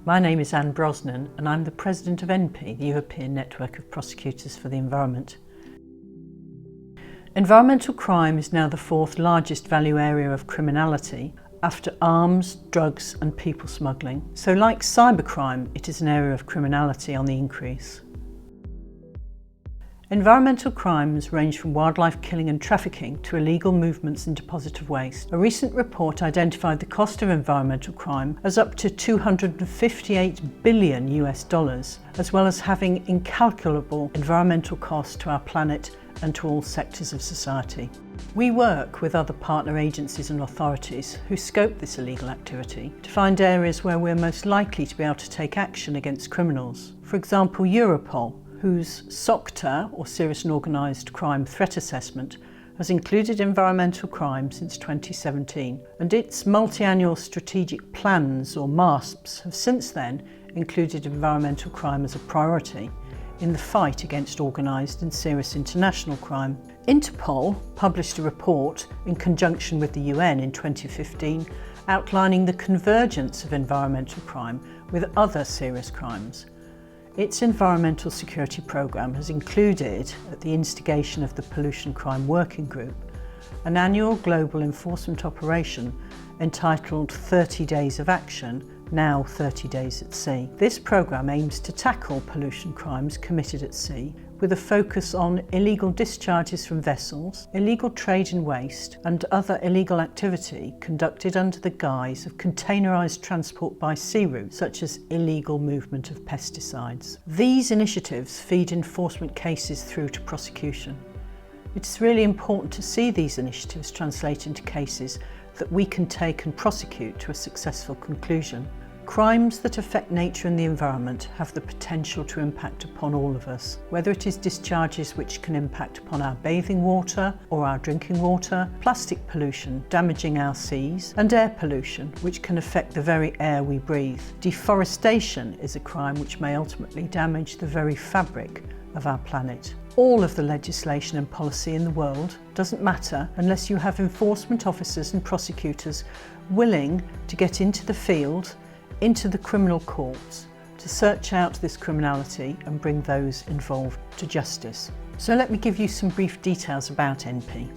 My name is Anne Brosnan and I'm the President of ENPE, the European Network of Prosecutors for the Environment. Environmental crime is now the fourth largest value area of criminality after arms, drugs and people smuggling. So like cybercrime, it is an area of criminality on the increase. Environmental crimes range from wildlife killing and trafficking to illegal movements and deposit of waste. A recent report identified the cost of environmental crime as up to $258 billion US, as well as having incalculable environmental costs to our planet and to all sectors of society. We work with other partner agencies and authorities who scope this illegal activity to find areas where we're most likely to be able to take action against criminals. For example, Europol, whose SOCTA, or Serious and Organised Crime Threat Assessment, has included environmental crime since 2017, and its multi-annual strategic plans, or MASPs, have since then included environmental crime as a priority in the fight against organised and serious international crime. Interpol published a report in conjunction with the UN in 2015 outlining the convergence of environmental crime with other serious crimes. Its environmental security programme has included, at the instigation of the Pollution Crime Working Group, an annual global enforcement operation entitled 30 Days of Action, now 30 Days at Sea. This programme aims to tackle pollution crimes committed at sea with a focus on illegal discharges from vessels, illegal trade in waste and other illegal activity conducted under the guise of containerised transport by sea route, such as illegal movement of pesticides. These initiatives feed enforcement cases through to prosecution. It's really important to see these initiatives translate into cases that we can take and prosecute to a successful conclusion. Crimes that affect nature and the environment have the potential to impact upon all of us, whether it is discharges which can impact upon our bathing water or our drinking water, plastic pollution damaging our seas, and air pollution which can affect the very air we breathe. Deforestation is a crime which may ultimately damage the very fabric of our planet. All of the legislation and policy in the world doesn't matter unless you have enforcement officers and prosecutors willing to get into the field, into the criminal courts, to search out this criminality and bring those involved to justice. So let me give you some brief details about ENPE.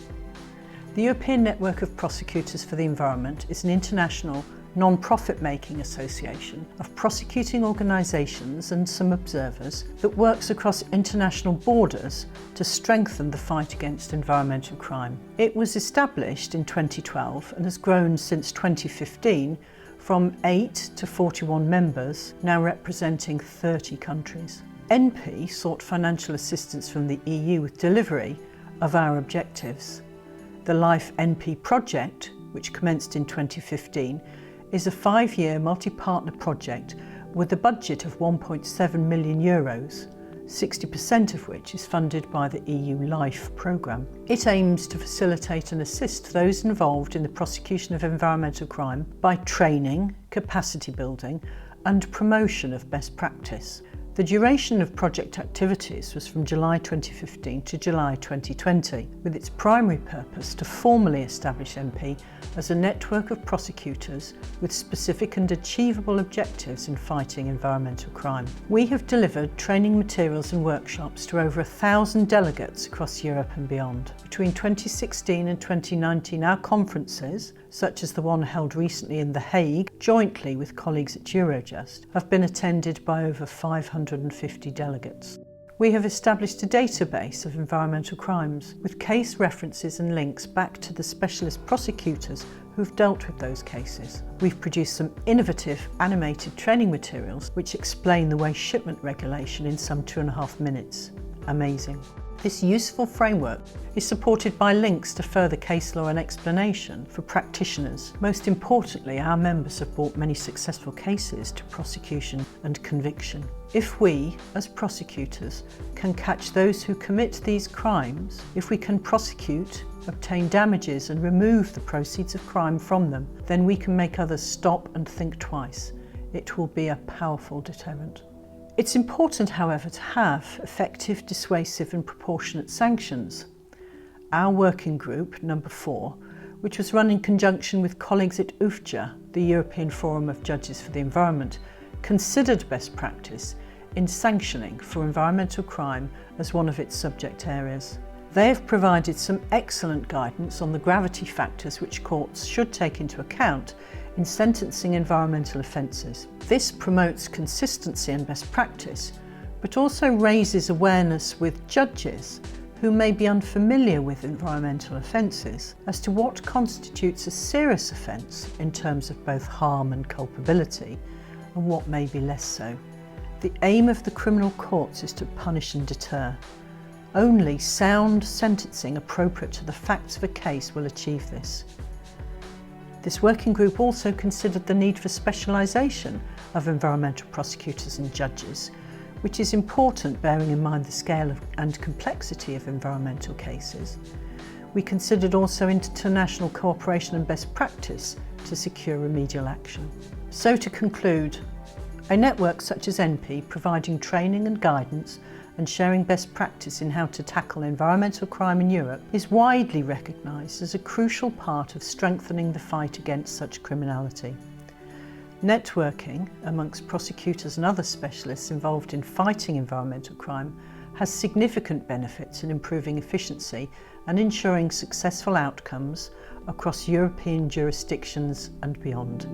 The European Network of Prosecutors for the Environment is an international non-profit making association of prosecuting organisations and some observers that works across international borders to strengthen the fight against environmental crime. It was established in 2012 and has grown since 2015 from 8 to 41 members, now representing 30 countries. ENPE sought financial assistance from the EU with delivery of our objectives. The Life ENPE project, which commenced in 2015, is a 5-year multi-partner project with a budget of €1.7 million, 60% of which is funded by the EU LIFE programme. It aims to facilitate and assist those involved in the prosecution of environmental crime by training, capacity building and promotion of best practice. The duration of project activities was from July 2015 to July 2020, with its primary purpose to formally establish ENPE as a network of prosecutors with specific and achievable objectives in fighting environmental crime. We have delivered training materials and workshops to over 1,000 delegates across Europe and beyond. Between 2016 and 2019, our conferences, such as the one held recently in The Hague, jointly with colleagues at Eurojust, have been attended by over 550 delegates. We have established a database of environmental crimes with case references and links back to the specialist prosecutors who've dealt with those cases. We've produced some innovative animated training materials which explain the waste shipment regulation in some 2.5 minutes. Amazing. This useful framework is supported by links to further case law and explanation for practitioners. Most importantly, our members have brought many successful cases to prosecution and conviction. If we, as prosecutors, can catch those who commit these crimes, if we can prosecute, obtain damages and remove the proceeds of crime from them, then we can make others stop and think twice. It will be a powerful deterrent. It's important, however, to have effective, dissuasive and proportionate sanctions. Our working group, number 4, which was run in conjunction with colleagues at UFJA, the European Forum of Judges for the Environment, considered best practice in sanctioning for environmental crime as one of its subject areas. They have provided some excellent guidance on the gravity factors which courts should take into account in sentencing environmental offences. This promotes consistency and best practice, but also raises awareness with judges who may be unfamiliar with environmental offences as to what constitutes a serious offence in terms of both harm and culpability, and what may be less so. The aim of the criminal courts is to punish and deter. Only sound sentencing appropriate to the facts of a case will achieve this. This working group also considered the need for specialisation of environmental prosecutors and judges, which is important bearing in mind the scale and complexity of environmental cases. We considered also international cooperation and best practice to secure remedial action. So to conclude, a network such as ENPE providing training and guidance and sharing best practice in how to tackle environmental crime in Europe is widely recognised as a crucial part of strengthening the fight against such criminality. Networking amongst prosecutors and other specialists involved in fighting environmental crime has significant benefits in improving efficiency and ensuring successful outcomes across European jurisdictions and beyond.